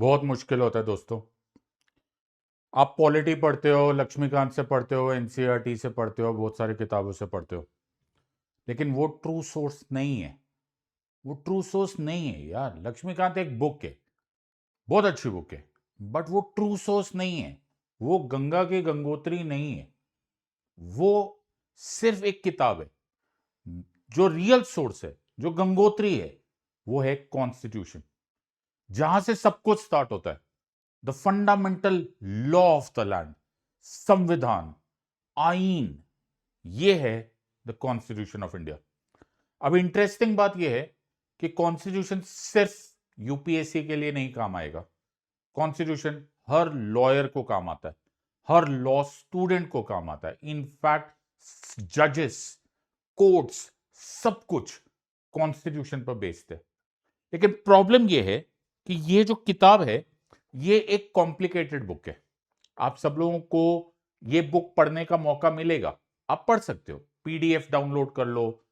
बहुत मुश्किल होता है दोस्तों। आप पॉलिटी पढ़ते हो, लक्ष्मीकांत से पढ़ते हो, एनसीईआरटी से पढ़ते हो, बहुत सारी किताबों से पढ़ते हो, लेकिन वो ट्रू सोर्स नहीं है। वो ट्रू सोर्स नहीं है यार। लक्ष्मीकांत एक बुक है, बहुत अच्छी बुक है, बट वो ट्रू सोर्स नहीं है। वो गंगा की गंगोत्री नहीं है। वो सिर्फ एक किताब है। जो रियल सोर्स है, जो गंगोत्री है, वो है कॉन्स्टिट्यूशन, जहां से सब कुछ स्टार्ट होता है। The fundamental law of the land, संविधान, आईन, ये है द कॉन्स्टिट्यूशन ऑफ इंडिया। अब इंटरेस्टिंग बात यह है कि कॉन्स्टिट्यूशन सिर्फ यूपीएससी के लिए नहीं काम आएगा। कॉन्स्टिट्यूशन हर लॉयर को काम आता है, हर लॉ स्टूडेंट को काम आता है। इनफैक्ट जजेस, कोर्ट्स, सब कुछ कॉन्स्टिट्यूशन पर बेस्ड है। लेकिन प्रॉब्लम यह है कि ये जो किताब है, ये एक कॉम्प्लिकेटेड बुक है। आप सब लोगों को ये बुक पढ़ने का मौका मिलेगा, आप पढ़ सकते हो। पीडीएफ डाउनलोड कर लो,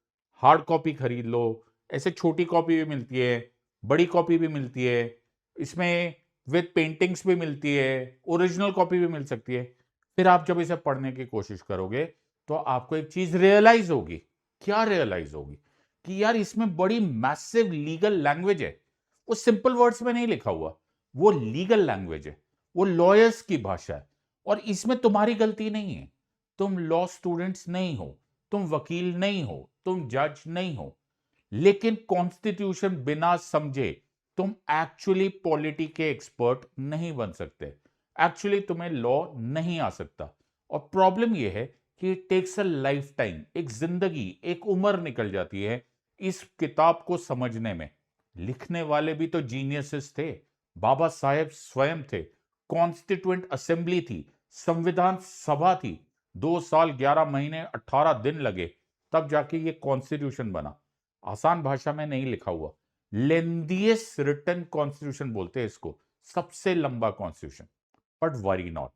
हार्ड कॉपी खरीद लो, ऐसे छोटी कॉपी भी मिलती है, बड़ी कॉपी भी मिलती है, इसमें विद पेंटिंग्स भी मिलती है, ओरिजिनल कॉपी भी मिल सकती है। फिर आप जब इसे पढ़ने की कोशिश करोगे तो आपको एक चीज रियलाइज होगी। क्या रियलाइज होगी? कि यार इसमें बड़ी मैसिव लीगल लैंग्वेज है। वो सिंपल वर्ड्स में नहीं लिखा हुआ, वो लीगल लैंग्वेज है, वो लॉयर्स की भाषा है। और इसमें तुम्हारी गलती नहीं है। तुम लॉ स्टूडेंट्स नहीं हो, तुम वकील नहीं हो, तुम जज नहीं हो, लेकिन कॉन्स्टिट्यूशन बिना समझे तुम एक्चुअली पॉलिटी के एक्सपर्ट नहीं बन सकते। एक्चुअली तुम्हें लॉ नहीं आ सकता। और प्रॉब्लम यह है कि it takes a lifetime, एक जिंदगी, एक उम्र निकल जाती है इस किताब को समझने में। लिखने वाले भी तो जीनियसेस थे। बाबा साहेब स्वयं थे। कॉन्स्टिट्यूएंट असेंबली थी, संविधान सभा थी। 2 साल 11 महीने 18 दिन लगे, तब जाके ये कॉन्स्टिट्यूशन बना। आसान भाषा में नहीं लिखा हुआ। लेंदियस्ट रिटन कॉन्स्टिट्यूशन बोलते हैं इसको, सबसे लंबा कॉन्स्टिट्यूशन। बट वरी नॉट,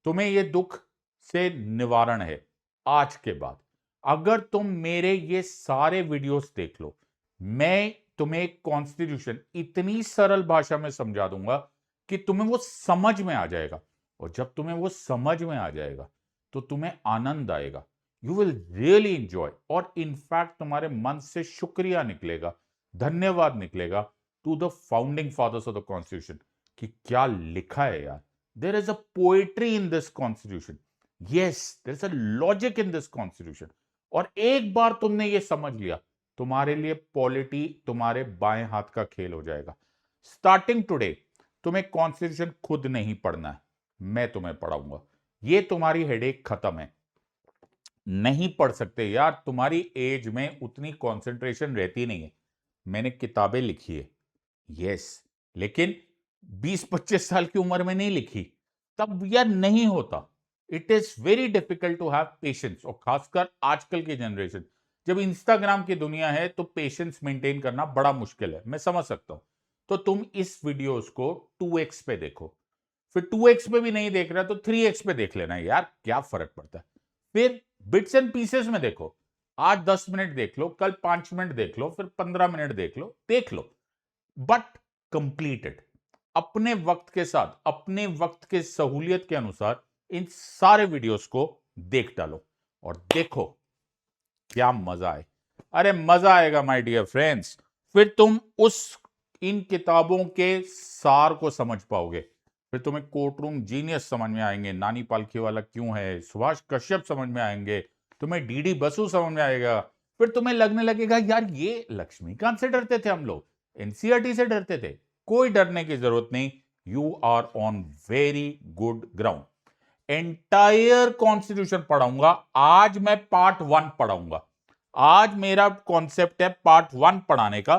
तुम्हें यह दुख से निवारण है आज के बाद। अगर तुम मेरे ये सारे वीडियोस देख लो, मैं तुम्हें कॉन्स्टिट्यूशन इतनी सरल भाषा में समझा दूंगा कि तुम्हें वो समझ में आ जाएगा। और जब तुम्हें वो समझ में आ जाएगा तो तुम्हें आनंद आएगा। You will really enjoy. और इनफैक्ट तुम्हारे मन से शुक्रिया निकलेगा, धन्यवाद निकलेगा to the founding fathers of the constitution कि क्या लिखा है यार। There is a poetry in this constitution, yes there is a logic in this constitution. और एक बार तुमने ये समझ लिया, तुम्हारे लिए पॉलिटी तुम्हारे बाएं हाथ का खेल हो जाएगा। स्टार्टिंग टुडे तुम्हें कॉन्स्टिट्यूशन खुद नहीं पढ़ना है, मैं तुम्हें पढ़ाऊंगा। ये तुम्हारी हेडेक खत्म है। नहीं पढ़ सकते यार, तुम्हारी एज में उतनी कंसंट्रेशन रहती नहीं है। मैंने किताबें लिखी है, यस, लेकिन 20-25 साल की उम्र में नहीं लिखी। तब यार नहीं होता। It is very difficult to have patience. और खासकर आजकल की जनरेशन, जब इंस्टाग्राम की दुनिया है तो पेशेंस मेंटेन करना बड़ा मुश्किल है, मैं समझ सकता हूं। तो तुम इस वीडियोस को 2x पे देखो। फिर 2x पे भी नहीं देख रहा तो 3x पे देख लेना यार, क्या फर्क पड़ता है। फिर बिट्स एंड पीसेस में देखो। आज 10 मिनट देख लो, कल 5 मिनट देख लो, फिर 15 मिनट देख लो, बट कंप्लीटेड। अपने वक्त के साथ, अपने वक्त के सहूलियत के अनुसार इन सारे वीडियोस को देख डालो और देखो क्या मजा आए। अरे मजा आएगा माय डियर फ्रेंड्स। फिर तुम उस इन किताबों के सार को समझ पाओगे। फिर तुम्हें कोर्ट रूम जीनियस समझ में आएंगे, नानी पालखी वाला क्यों है, सुभाष कश्यप समझ में आएंगे, तुम्हें डीडी बसु समझ में आएगा। फिर तुम्हें लगने लगेगा यार ये लक्ष्मीकांत से डरते थे हम लोग, एनसीईआरटी से डरते थे। कोई डरने की जरूरत नहीं। You are on very good ground. Entire constitution पढ़ाऊंगा। आज मैं पार्ट 1 पढ़ाऊंगा। आज मेरा कॉन्सेप्ट है पार्ट 1 पढ़ाने का।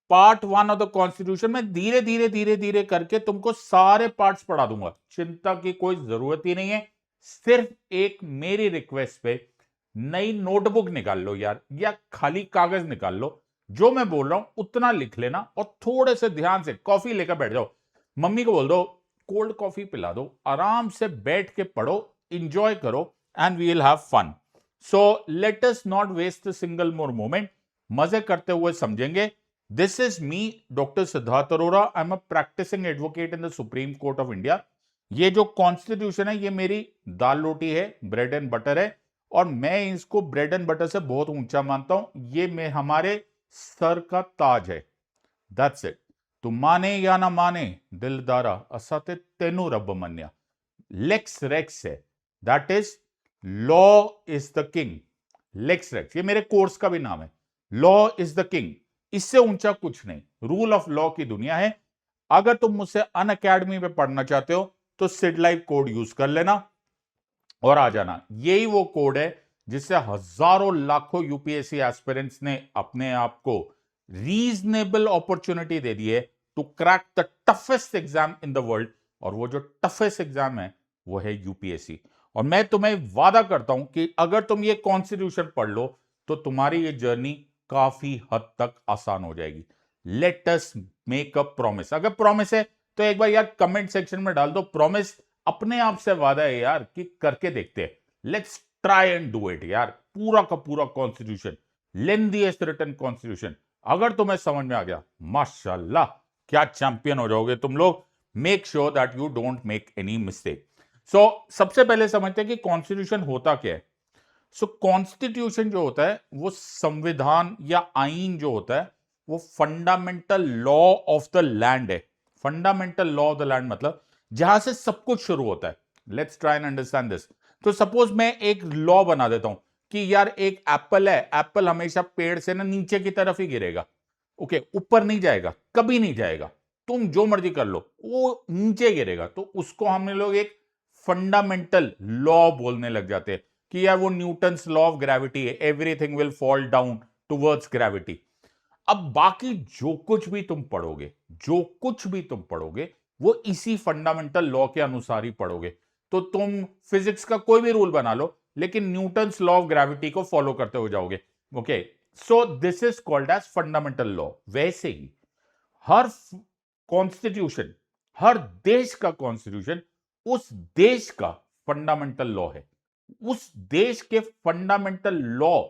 पार्ट 1 ऑफ द कॉन्स्टिट्यूशन में धीरे धीरे धीरे धीरे करके तुमको सारे पार्ट्स पढ़ा दूंगा। चिंता की कोई जरूरत ही नहीं है। सिर्फ एक मेरी रिक्वेस्ट पे नई नोटबुक निकाल लो यार, या खाली कागज निकाल लो। जो मैं बोल रहा हूं उतना लिख लेना और थोड़े से ध्यान से कॉफी लेकर बैठ जाओ। मम्मी को बोल दो कोल्ड कॉफी पिला दो, आराम से बैठ के पढ़ो, इंजॉय करो, and we will have fun. So let us not waste single more moment. मजे करते हुए समझेंगे। This is me, doctor Siddharth Arora. I am a practicing advocate in the Supreme Court of India. ये जो कॉन्स्टिट्यूशन है, ये मेरी दाल रोटी है, ब्रेड एंड बटर है, और मैं इसको ब्रेड एंड बटर से बहुत ऊंचा मानता हूं। ये मैं हमारे सर का ताज है। That's it. तू माने या ना माने दिलदारा, असाते तेनू रब मन्या। लेक्स रेक्स है, that is law is the king. Lex rex, ये मेरे कोर्स का भी नाम है। लॉ इज द किंग, इससे ऊंचा कुछ नहीं। रूल ऑफ लॉ की दुनिया है। अगर तुम मुझसे अन अकेडमी में पढ़ना चाहते हो तो सिड लाइव कोड यूज कर लेना और आ जाना। यही वो कोड है जिससे हजारों लाखों यूपीएससी एस्पिरेंट्स ने अपने आप को रीजनेबल अपॉर्चुनिटी दे दी है to crack the toughest exam in the world. और वो जो टफेस्ट एग्जाम है वो है यूपीएससी। और मैं तुम्हें वादा करता हूं कि अगर तुम ये कॉन्स्टिट्यूशन पढ़ लो तो तुम्हारी ये जर्नी काफी हद तक आसान हो जाएगी। Let us make a promise. अगर प्रॉमिस है तो एक बार यार कमेंट सेक्शन में डाल दो प्रॉमिस। अपने आप से वादा है यार कि करके देखते हैं। Let's try and do it यार। पूरा का पूरा कॉन्स्टिट्यूशन, लेंथीएस्ट रिटन कॉन्स्टिट्यूशन, अगर तुम्हें समझ में आ गया, माशाल्लाह क्या चैंपियन हो जाओगे तुम लोग। Make sure that you don't make any mistake. So सबसे पहले समझते हैं कि कॉन्स्टिट्यूशन होता क्या है। सो कॉन्स्टिट्यूशन जो होता है वो संविधान या आईन जो होता है वो fundamental law of the land है। Fundamental law of the land मतलब जहां से सब कुछ शुरू होता है। Let's try and understand this. तो सपोज मैं एक लॉ बना देता हूं कि यार एक एप्पल है, एप्पल हमेशा पेड़ से ना नीचे की तरफ ही गिरेगा। ओके, ऊपर नहीं जाएगा, कभी नहीं जाएगा। तुम जो मर्जी कर लो, वो नीचे गिरेगा। तो उसको हम लोग एक फंडामेंटल लॉ बोलने लग जाते हैं कि यार वो न्यूटन्स लॉ ऑफ ग्रेविटी है, everything will fall down towards gravity. अब बाकी जो कुछ भी तुम पढ़ोगे, जो कुछ भी तुम पढ़ोगे, वो इसी फंडामेंटल लॉ के अनुसार ही पढ़ोगे। तो तुम फिजिक्स का कोई भी रूल बना लो, लेकिन न्यूटन्स लॉ ऑफ ग्रेविटी को फॉलो करते हो जाओगे। Okay, so this is called as fundamental law. वैसे ही हर कॉन्स्टिट्यूशन, हर देश का कॉन्स्टिट्यूशन उस देश का फंडामेंटल लॉ है। उस देश के फंडामेंटल लॉ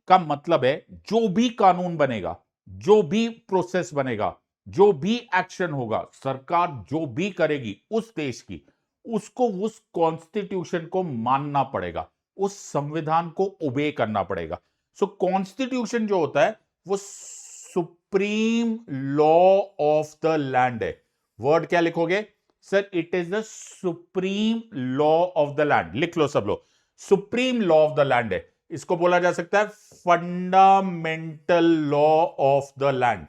का मतलब है जो भी कानून बनेगा, जो भी प्रोसेस बनेगा, जो भी एक्शन होगा, सरकार जो भी करेगी उस देश की, उसको उस कॉन्स्टिट्यूशन को मानना पड़ेगा, उस संविधान को ओबे करना पड़ेगा। सो कॉन्स्टिट्यूशन जो होता है वो supreme law of the land है। वर्ड क्या लिखोगे sir? It is the supreme law of the land. लिख लो सब लोग, supreme law of the land है। इसको बोला जा सकता है fundamental law of the land.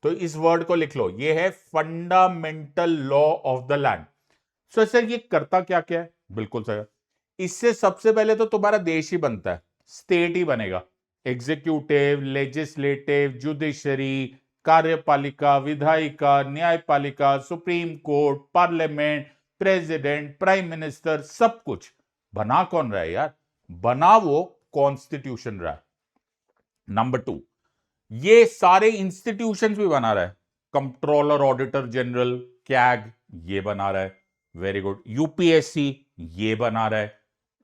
तो इस वर्ड को लिख लो, ये है fundamental law of the land. So sir ये करता क्या क्या है? बिल्कुल सर, इससे सबसे पहले तो तुम्हारा देश ही बनता है, स्टेट ही बनेगा। एग्जीक्यूटिव, लेजिस्लेटिव, जुडिशरी, कार्यपालिका, विधायिका, न्यायपालिका, supreme court, parliament, president, prime minister, सब कुछ बना कौन रहा है यार? बना वो कॉन्स्टिट्यूशन रहा है। नंबर 2, ये सारे इंस्टीट्यूशंस भी बना रहा है। कंट्रोलर ऑडिटर जनरल, कैग, ये बना रहा है। Very good. यूपीएससी ये बना रहा है।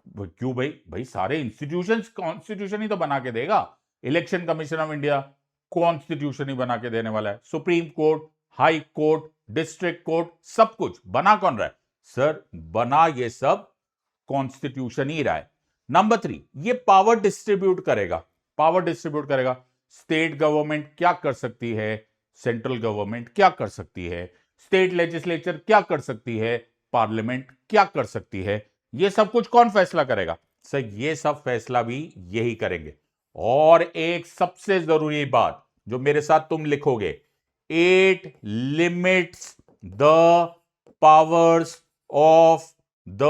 क्यों भाई? भाई सारे इंस्टीट्यूशंस कॉन्स्टिट्यूशन ही तो बना के देगा। Election commission of India constitution ही बना के देने वाला है। Supreme court, high court, district court, सब कुछ बना कौन रहा है? सर बना ये सब कॉन्स्टिट्यूशन ही रहा है। नंबर 3, ये पावर डिस्ट्रीब्यूट करेगा। पावर डिस्ट्रीब्यूट करेगा। स्टेट गवर्नमेंट क्या कर सकती है, सेंट्रल गवर्नमेंट क्या कर सकती है, स्टेट लेजिस्लेचर क्या कर सकती है, पार्लियामेंट क्या कर सकती है, ये सब कुछ कौन फैसला करेगा? सर ये सब फैसला भी यही करेंगे। और एक सबसे जरूरी बात जो मेरे साथ तुम लिखोगे, it limits the powers of the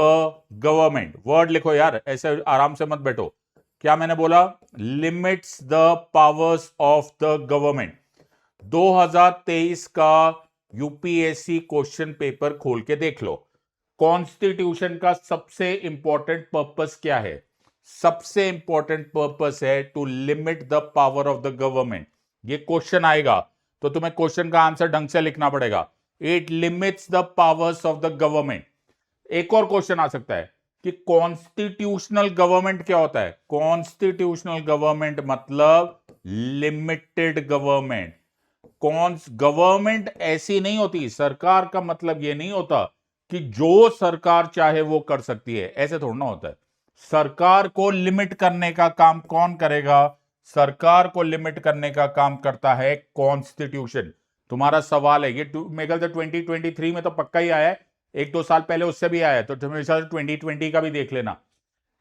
government. Word लिखो यार, ऐसे आराम से मत बैठो। क्या मैंने बोला? Limits the powers of the government. 2023 का यूपीएससी क्वेश्चन पेपर खोल के देख लो। कॉन्स्टिट्यूशन का सबसे इंपॉर्टेंट पर्पस क्या है? सबसे इंपॉर्टेंट पर्पस है to limit the power of the government. ये क्वेश्चन आएगा तो तुम्हें क्वेश्चन का आंसर ढंग से लिखना पड़ेगा। It limits the powers of the government. एक और क्वेश्चन आ सकता है कि कॉन्स्टिट्यूशनल गवर्नमेंट क्या होता है? कॉन्स्टिट्यूशनल गवर्नमेंट मतलब लिमिटेड गवर्नमेंट। गवर्नमेंट ऐसी नहीं होती, सरकार का मतलब यह नहीं होता कि जो सरकार चाहे वो कर सकती है, ऐसे थोड़ा ना होता है। सरकार को लिमिट करने का काम कौन करेगा? सरकार को लिमिट करने का काम करता है कॉन्स्टिट्यूशन। तुम्हारा सवाल है ये मेरे ख्याल से 2023 में तो पक्का ही आया है, 1-2 साल पहले उससे भी आया है, तो तुम्हें 2020 का भी देख लेना।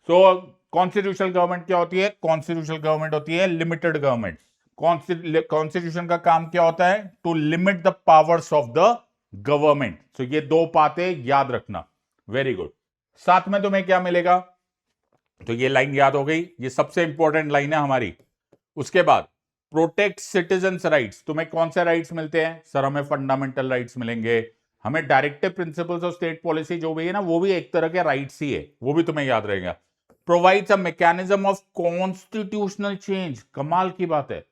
तो कॉन्स्टिट्यूशनल गवर्नमेंट क्या होती है? कॉन्स्टिट्यूशनल गवर्नमेंट होती है लिमिटेड गवर्नमेंट। कॉन्स्टिट्यूशन का काम क्या होता है? To limit the powers of the government. तो ये दो बातें याद रखना। Very good. साथ में तुम्हें क्या मिलेगा? तो ये लाइन याद हो गई, ये सबसे इंपॉर्टेंट लाइन है हमारी। उसके बाद प्रोटेक्ट सिटीजन्स राइट्स। तुम्हें कौन से राइट्स मिलते हैं? सर हमें फंडामेंटल राइट्स मिलेंगे, हमें directive principles of state policy जो भी है ना, वो भी एक तरह के राइट्स ही है, वो भी तुम्हें याद रहेगा। Provides a mechanism of constitutional change. कमाल की बात है,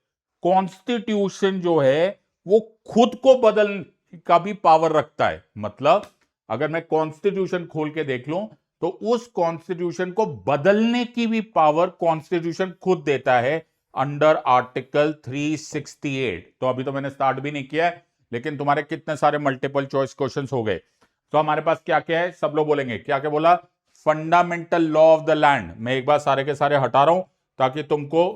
कॉन्स्टिट्यूशन जो है वो खुद को बदलने का भी पावर रखता है। मतलब अगर मैं कॉन्स्टिट्यूशन खोल के देख लूं तो उस कॉन्स्टिट्यूशन को बदलने की भी पावर कॉन्स्टिट्यूशन खुद देता है अंडर आर्टिकल 368। तो अभी तो मैंने स्टार्ट भी नहीं किया है, लेकिन तुम्हारे कितने सारे मल्टीपल चॉइस क्वेश्चंस हो गए। तो हमारे पास क्या क्या है, सब लोग बोलेंगे क्या क्या बोला? Fundamental law of the land. मैं एक बार सारे के सारे हटा रहा हूं ताकि तुमको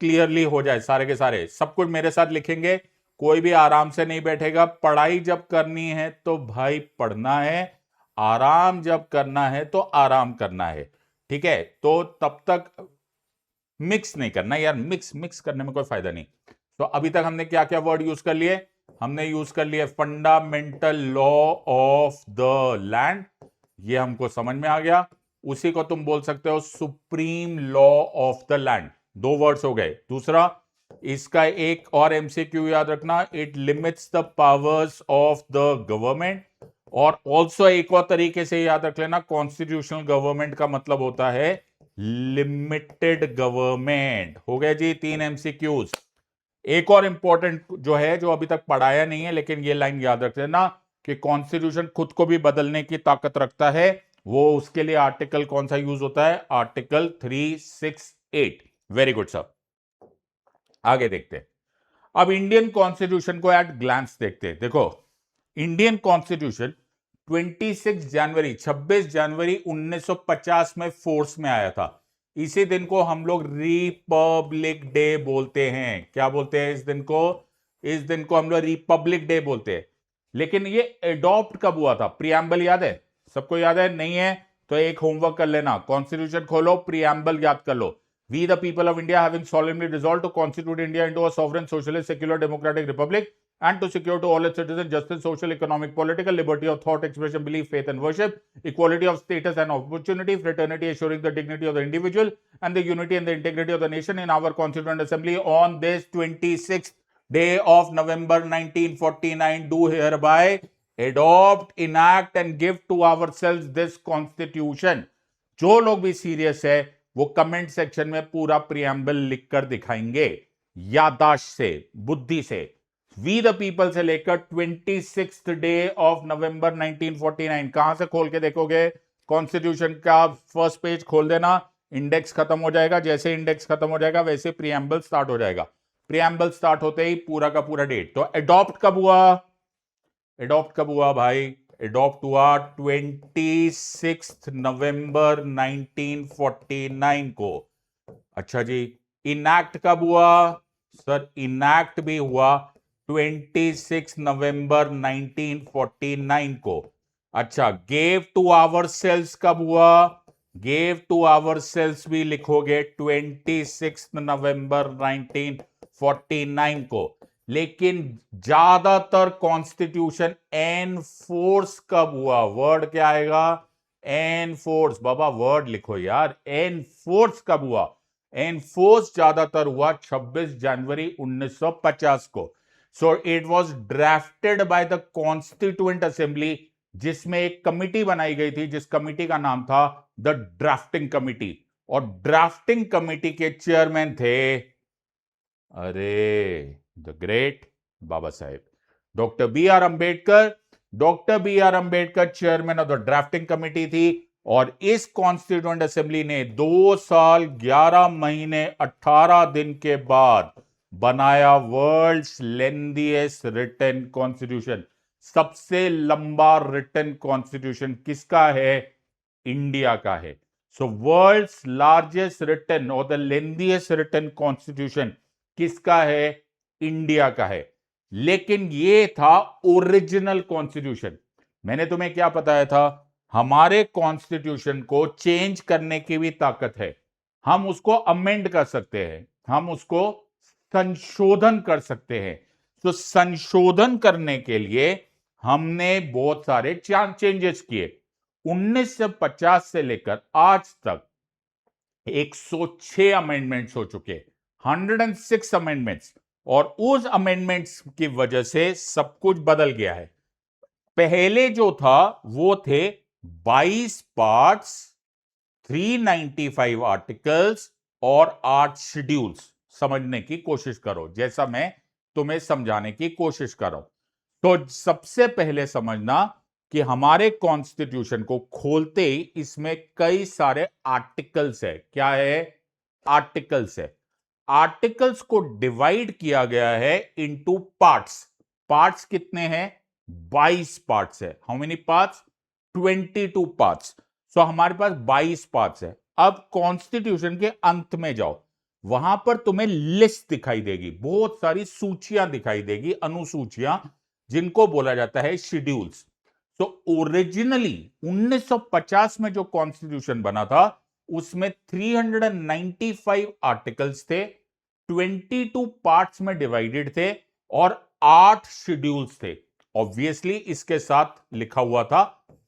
क्लियरली हो जाए। सारे के सारे सब कुछ मेरे साथ लिखेंगे, कोई भी आराम से नहीं बैठेगा। पढ़ाई जब करनी है तो भाई पढ़ना है, आराम जब करना है तो आराम करना है, ठीक है? तो तब तक मिक्स नहीं करना यार, मिक्स करने में कोई फायदा नहीं। तो अभी तक हमने क्या क्या वर्ड यूज कर लिए? हमने यूज कर लिए fundamental law of the land, ये हमको समझ में आ गया। उसी को तुम बोल सकते हो supreme law of the land. दो वर्ड्स हो गए। दूसरा, इसका एक और एमसीक्यू याद रखना, it limits the powers of the government. और ऑल्सो एक और तरीके से याद रख लेना, कॉन्स्टिट्यूशनल गवर्नमेंट का मतलब होता है लिमिटेड गवर्नमेंट। हो गया जी 3 एमसीक्यूज। एक और इंपॉर्टेंट जो है, जो अभी तक पढ़ाया नहीं है, लेकिन ये लाइन याद रख लेना कि कॉन्स्टिट्यूशन खुद को भी बदलने की ताकत रखता है। वो उसके लिए आर्टिकल कौन सा यूज होता है? आर्टिकल 368। Very good sir. आगे देखते हैं। अब इंडियन कॉन्स्टिट्यूशन को एट ग्लांस देखते हैं। देखो, इंडियन कॉन्स्टिट्यूशन 26 जनवरी 1950 में फोर्स में आया था। इसी दिन को हम लोग रिपब्लिक डे बोलते हैं। क्या बोलते हैं इस दिन को? इस दिन को हम लोग रिपब्लिक डे बोलते हैं। लेकिन ये एडॉप्ट कब हुआ था? प्रियम्बल याद है? सबको याद है? नहीं है तो एक होमवर्क कर लेना, कॉन्स्टिट्यूशन खोलो, प्रियम्बल याद कर लो। We the people of India having solemnly resolved to constitute India into a sovereign, socialist, secular, democratic republic, and to secure to all its citizens justice, social, economic, political, liberty of thought, expression, belief, faith and worship, equality of status and opportunity, fraternity, assuring the dignity of the individual and the unity and the integrity of the nation in our Constituent Assembly on this 26th day of November 1949 do hereby adopt, enact and give to ourselves this constitution। जो लोग भी serious है वो comment section में पूरा preamble लिखकर दिखाएंगे, याददाश्त से, बुद्धि से। वी द पीपल से लेकर 26th डे ऑफ नवंबर 1949। कहां से खोल के देखोगे? कॉन्स्टिट्यूशन का फर्स्ट पेज खोल देना, इंडेक्स खत्म हो जाएगा। जैसे इंडेक्स खत्म हो जाएगा वैसे प्रियम्बल स्टार्ट हो जाएगा। प्रियम्बल स्टार्ट होते ही पूरा का पूरा डेट। तो एडॉप्ट कब हुआ? एडॉप्ट कब हुआ भाई? एडॉप्ट हुआ 26 नवंबर 1949 को। अच्छा जी, इनैक्ट कब हुआ? सर इनैक्ट भी हुआ 26 नवंबर 1949 को। अच्छा, गेव टू आवरसेल्व्स कब हुआ? गेव टू आवरसेल्व्स भी लिखोगे 26 नवंबर 1949 को। लेकिन ज्यादातर कॉन्स्टिट्यूशन एनफोर्स कब हुआ? वर्ड क्या आएगा? एनफोर्स। बाबा वर्ड लिखो यार, एनफोर्स कब हुआ? एनफोर्स ज्यादातर हुआ 26 जनवरी 1950 को। So it was drafted by the constituent assembly, जिसमें एक कमिटी बनाई गई थी, जिस कमिटी का नाम था द ड्राफ्टिंग कमिटी। और ड्राफ्टिंग कमिटी के चेयरमैन थे, अरे the great Baba Saheb doctor B R Ambedkar. Doctor B R Ambedkar chairman of the drafting committee थी। और इस कॉन्स्टिट्यूएंट असेंबली ने 2 साल 11 महीने 18 दिन के बाद बनाया वर्ल्ड्स लेंथीएस्ट रिटन कॉन्स्टिट्यूशन। सबसे लंबा रिटन कॉन्स्टिट्यूशन किसका है? इंडिया का है। सो वर्ल्ड्स लार्जेस्ट रिटन और द लेंथीएस्ट रिटन कॉन्स्टिट्यूशन किसका है? इंडिया का है। लेकिन ये था ओरिजिनल कॉन्स्टिट्यूशन। मैंने तुम्हें क्या बताया था? हमारे कॉन्स्टिट्यूशन को चेंज करने की भी ताकत है। हम उसको अमेंड कर सकते हैं, हम उसको संशोधन कर सकते हैं। तो संशोधन करने के लिए हमने बहुत सारे चेंजेस किए। 1950 से लेकर आज तक 106 अमेंडमेंट्स हो चुके, 106 अमेंडमेंट्स। और उस अमेंडमेंट्स की वजह से सब कुछ बदल गया है। पहले जो था वो थे 22 पार्ट्स, 395 आर्टिकल्स और 8 शेड्यूल्स। समझने की कोशिश करो जैसा मैं तुम्हें समझाने की कोशिश कर रहा हूं। तो सबसे पहले समझना कि हमारे कॉन्स्टिट्यूशन को खोलते ही इसमें कई सारे आर्टिकल्स है। क्या है? आर्टिकल्स है। आर्टिकल्स को डिवाइड किया गया है इनटू पार्ट्स। पार्ट्स कितने हैं? 22 पार्ट्स है। How many parts? 22 पार्ट्स। सो हमारे पास 22 पार्ट्स है। अब कॉन्स्टिट्यूशन के अंत में जाओ, वहां पर तुम्हें लिस्ट दिखाई देगी, बहुत सारी सूचियां दिखाई देगी, अनुसूचियां, जिनको बोला जाता है शेड्यूल्स। तो ओरिजिनली 1950 में जो कॉन्स्टिट्यूशन बना था उसमें 395 आर्टिकल्स थे, 22 पार्ट्स में डिवाइडेड थे और 8 शेड्यूल्स थे। ऑब्वियसली इसके साथ लिखा हुआ था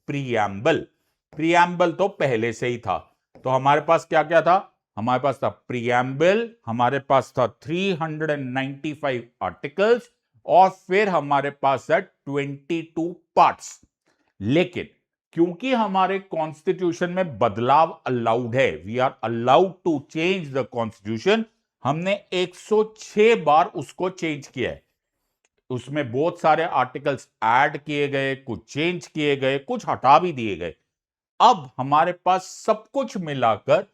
प्रीएम्बल। प्रीएम्बल तो पहले से ही था। तो हमारे पास क्या क्या था? हमारे पास था प्रीएम्बल, हमारे पास था 395 आर्टिकल्स और फिर हमारे पास है 22 पार्ट्स। लेकिन क्योंकि हमारे कॉन्स्टिट्यूशन में बदलाव अलाउड है, we are allowed to change the constitution, हमने 106 बार उसको चेंज किया है। उसमें बहुत सारे आर्टिकल्स ऐड किए गए, कुछ चेंज किए गए, कुछ हटा भी दिए गए। अब हमारे पास सब कुछ मिलाकर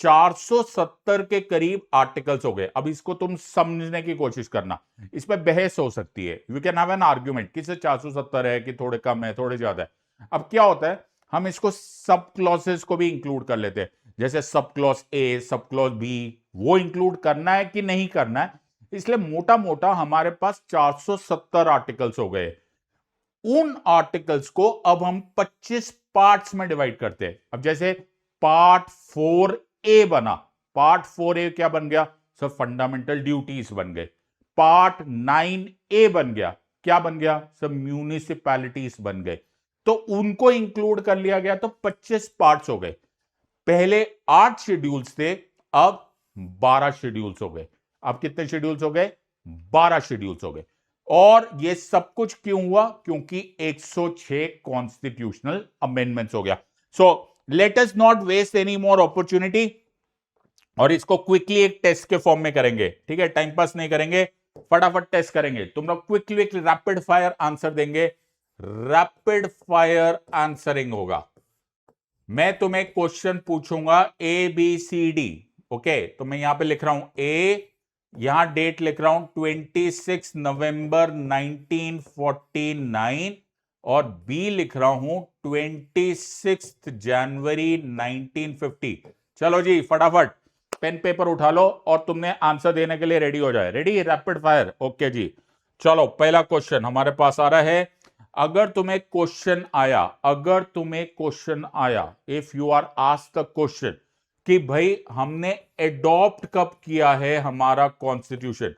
470 के करीब आर्टिकल्स हो गए। अब इसको तुम समझने की कोशिश करना, इस पे बहस हो सकती है, we can have an argument किससे 470 है कि थोड़े कम है, थोड़े ज्यादा है। अब क्या होता है, हम इसको सब क्लॉसेस को भी इंक्लूड कर लेते हैं, जैसे sub clause A, sub clause B, वो इंक्लूड करना है कि नहीं करना है। इसलिए मोटा मोटा हमारे पास 470 आर्टिकल्स हो गए। उन आर्टिकल्स को अब हम 25 पार्ट्स में डिवाइड करते हैं। अब जैसे पार्ट 4A बना, पार्ट 4A क्या बन गया? सब फंडामेंटल ड्यूटीज बन गए। पार्ट 9A बन गया, क्या बन गया? सब म्यूनिसिपैलिटीज बन गए। तो उनको इंक्लूड कर लिया गया, तो 25 पार्ट्स हो गए। पहले 8 शेड्यूल्स थे, अब 12 शेड्यूल्स हो गए। अब कितने शेड्यूल्स हो गए? 12 शेड्यूल्स हो गए। और ये सब कुछ क्यों हुआ? क्योंकि 106 कॉन्स्टिट्यूशनल अमेंडमेंट्स हो गया। So let us not waste any more opportunity, और इसको क्विकली एक टेस्ट के फॉर्म में करेंगे, ठीक है? टाइम पास नहीं करेंगे, फटाफट टेस्ट करेंगे। तुम लोग क्विकली रैपिड फायर आंसर देंगे, रैपिड फायर आंसरिंग होगा। मैं तुम्हें क्वेश्चन पूछूंगा ABCD, ओके? तो मैं यहां पे लिख रहा हूं ए, यहां डेट लिख रहा हूं 26 नवंबर 1949 और बी लिख रहा हूं 26 जनवरी 1950। चलो जी फटाफट पेन पेपर उठा लो और तुमने आंसर देने के लिए रेडी हो जाए। रेडी? रैपिड फायर, ओके जी। चलो पहला क्वेश्चन हमारे पास आ रहा है। अगर तुम्हें क्वेश्चन आया, अगर तुम्हें क्वेश्चन आया, if you are asked the question कि भाई हमने एडॉप्ट कब किया है हमारा कॉन्स्टिट्यूशन,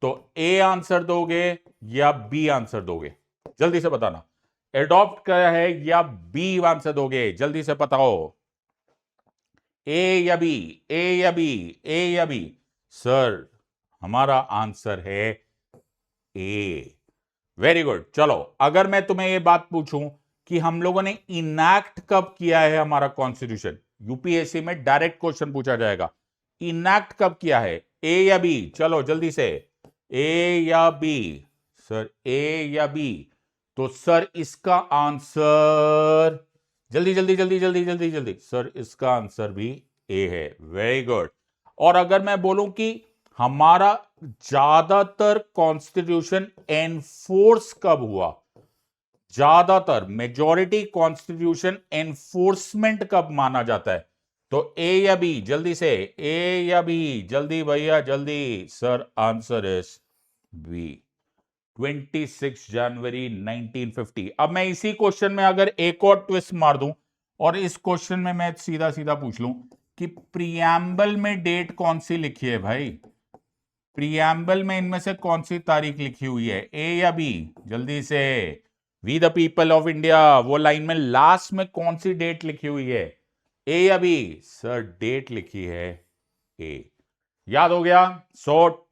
तो ए आंसर दोगे या बी आंसर दोगे? जल्दी से बताना, एडॉप्ट किया है या बी आंसर दोगे? जल्दी से बताओ, ए या बी, ए या बी, ए या बी? सर हमारा आंसर है ए। Very good. चलो अगर मैं तुम्हें यह बात पूछूं कि हम लोगों ने इनैक्ट कब किया है हमारा कॉन्स्टिट्यूशन, यूपीएससी में डायरेक्ट क्वेश्चन पूछा जाएगा, इनैक्ट कब किया है, ए या बी? चलो जल्दी से, ए या बी? सर ए या बी? तो सर इसका आंसर, जल्दी जल्दी जल्दी जल्दी जल्दी जल्दी, सर इसका आंसर भी ए है। Very good. और अगर मैं बोलूं कि हमारा ज्यादातर कॉन्स्टिट्यूशन एनफोर्स कब हुआ? ज्यादातर मेजॉरिटी कॉन्स्टिट्यूशन एनफोर्समेंट कब माना जाता है? तो ए या बी, जल्दी से, ए या बी, जल्दी भैया जल्दी। सर आंसर इज बी, 26 जनवरी 1950। अब मैं इसी क्वेश्चन में अगर एक और ट्विस्ट मार दूं और इस क्वेश्चन में मैं सीधा सीधा पूछ लूं कि प्रियम्बल में डेट कौन सी लिखी है भाई? प्रियम्बल में इनमें से कौन सी तारीख लिखी हुई है, ए या बी? जल्दी से, we the people of India, वो लाइन में लास्ट में कौन सी डेट लिखी हुई है, ए या बी? सर डेट लिखी है ए। याद हो गया? सो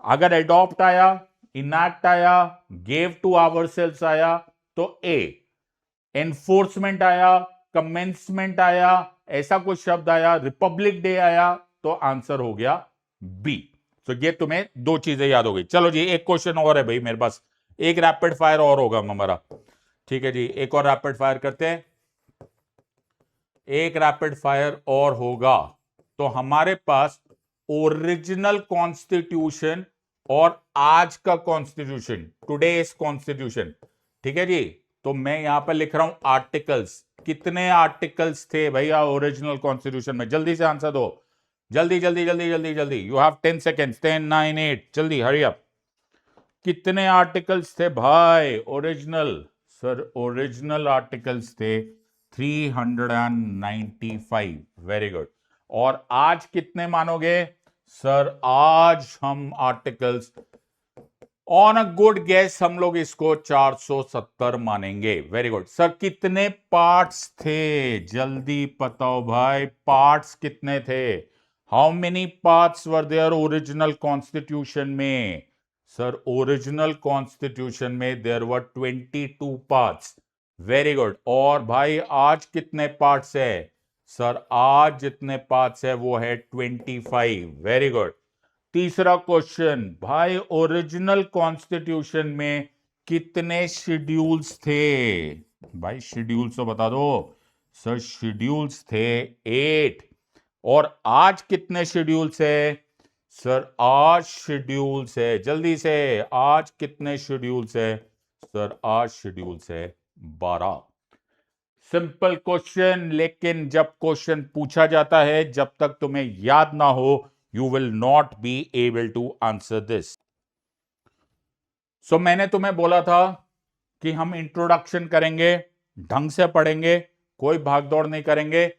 अगर एडॉप्ट आया, इनैक्ट आया, गेव टू आवरसेल्व्स आया तो ए, एनफोर्समेंट आया, कमेंसमेंट आया, ऐसा कुछ शब्द आया, रिपब्लिक डे आया, तो आंसर हो गया बी। तो ये तुम्हें दो चीजें याद हो गई। चलो जी, एक क्वेश्चन और है भाई मेरे पास, एक रैपिड फायर और होगा हमारा। ठीक है जी, एक और रैपिड फायर करते हैं, एक रैपिड फायर और होगा। तो हमारे पास ओरिजिनल कॉन्स्टिट्यूशन और आज का कॉन्स्टिट्यूशन, टुडेस कॉन्स्टिट्यूशन, ठीक है जी। तो मैं यहां पर लिख रहा हूं आर्टिकल्स। कितने आर्टिकल्स थे भैया ओरिजिनल कॉन्स्टिट्यूशन में? जल्दी से आंसर दो, जल्दी जल्दी जल्दी जल्दी जल्दी। यू हैव 10 सेकेंड्स, 10 9 8, जल्दी हरी अप। कितने आर्टिकल्स थे भाई ओरिजिनल? सर ओरिजिनल आर्टिकल्स थे 395। Very good. और आज कितने मानोगे? सर आज हम articles, on a good guess हम लोग इसको 470 मानेंगे। Very good. सर कितने पार्ट्स थे? जल्दी बताओ भाई, पार्ट्स कितने थे? How many parts were there original constitution में? सर ओरिजिनल कॉन्स्टिट्यूशन में there were 22 parts. Very good. और भाई आज कितने पार्ट्स है? सर आज जितने पार्ट्स है वो है 25। Very good. तीसरा क्वेश्चन, भाई ओरिजिनल कॉन्स्टिट्यूशन में कितने शेड्यूल्स थे? भाई शेड्यूल्स तो बता दो। सर शेड्यूल्स थे 8। और आज कितने शेड्यूल्स है? सर आज शेड्यूल्स है, जल्दी से, आज कितने शेड्यूल्स है? सर आज शेड्यूल्स है 12। सिंपल क्वेश्चन, लेकिन जब क्वेश्चन पूछा जाता है, जब तक तुम्हें याद ना हो, you will not be able to answer this. मैंने तुम्हें बोला था कि हम इंट्रोडक्शन करेंगे, ढंग से पढ़ेंगे, कोई भागदौड़ नहीं करेंगे।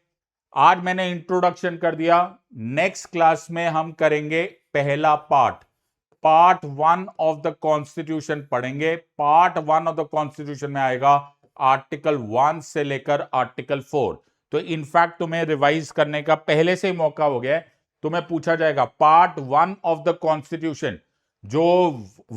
आज मैंने इंट्रोडक्शन कर दिया, नेक्स्ट क्लास में हम करेंगे पहला पार्ट 1 ऑफ द कॉन्स्टिट्यूशन पढ़ेंगे। पार्ट 1 ऑफ द कॉन्स्टिट्यूशन में आएगा आर्टिकल 1 से लेकर आर्टिकल 4। तो इनफैक्ट तुम्हें रिवाइज करने का पहले से ही मौका हो गया है। तुम्हें पूछा जाएगा पार्ट 1 ऑफ द कॉन्स्टिट्यूशन, जो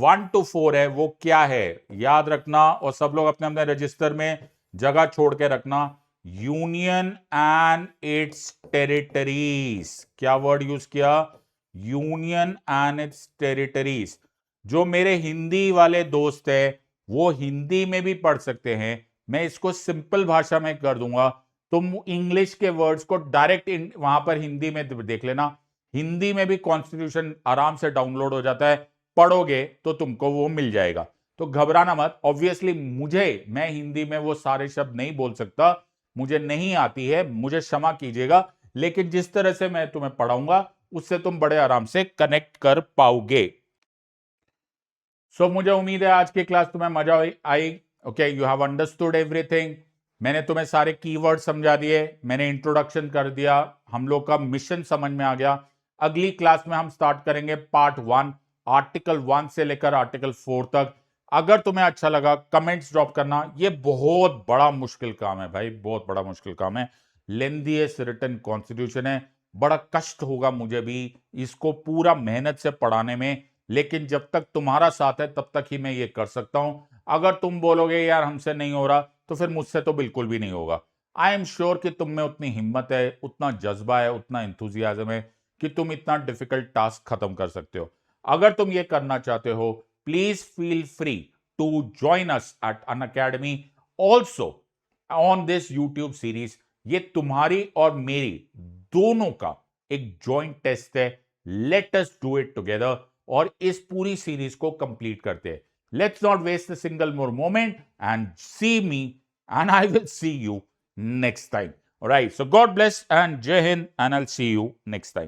1 to 4 है वो क्या है, याद रखना। और सब लोग अपने अपने रजिस्टर में जगह छोड़ के रखना। यूनियन एंड इट्स टेरिटरीज, क्या वर्ड यूज किया? Union and it's territories. जो मेरे हिंदी वाले दोस्त है वो हिंदी में भी पढ़ सकते हैं, मैं इसको सिंपल भाषा में कर दूंगा। तुम इंग्लिश के वर्ड्स को डायरेक्ट वहां पर हिंदी में देख लेना। हिंदी में भी कॉन्स्टिट्यूशन आराम से डाउनलोड हो जाता है, पढ़ोगे तो तुमको वो मिल जाएगा। तो घबराना मत। ऑब्वियसली मैं हिंदी में वो सारे शब्द नहीं बोल सकता, मुझे नहीं आती है, मुझे क्षमा कीजिएगा। लेकिन जिस तरह से मैं तुम्हें पढ़ाऊंगा उससे तुम बड़े आराम से कनेक्ट कर पाओगे। मुझे उम्मीद है आज की क्लास तुम्हें मजा आई। Okay, you have understood everything. मैंने तुम्हें सारे कीवर्ड समझा दिए, मैंने इंट्रोडक्शन कर दिया, हम लोग का मिशन समझ में आ गया। अगली क्लास में हम स्टार्ट करेंगे पार्ट 1, आर्टिकल 1 से लेकर आर्टिकल 4 तक। अगर तुम्हें अच्छा लगा कमेंट्स ड्रॉप करना। ये बहुत बड़ा मुश्किल काम है भाई, बहुत बड़ा मुश्किल काम है। लेंथीएस्ट रिटन कॉन्स्टिट्यूशन है, बड़ा कष्ट होगा मुझे भी इसको पूरा मेहनत से पढ़ाने में, लेकिन जब तक तुम्हारा साथ है तब तक ही मैं ये कर सकता हूं। अगर तुम बोलोगे यार हमसे नहीं हो रहा, तो फिर मुझसे तो बिल्कुल भी नहीं होगा। आई एम श्योर कि तुम में उतनी हिम्मत है, उतना जज्बा है, उतना इंथुजियाज्म है कि तुम इतना डिफिकल्ट टास्क खत्म कर सकते हो। अगर तुम ये करना चाहते हो, please feel free to join us at Unacademy also on this YouTube series. ये तुम्हारी और मेरी दोनों का एक ज्वाइंट टेस्ट है, let us do it together और इस पूरी सीरीज को कंप्लीट करते हैं. Let's not waste a single more moment and see me and I will see you next time. All right, so God bless and Jai Hind, and I'll see you next time.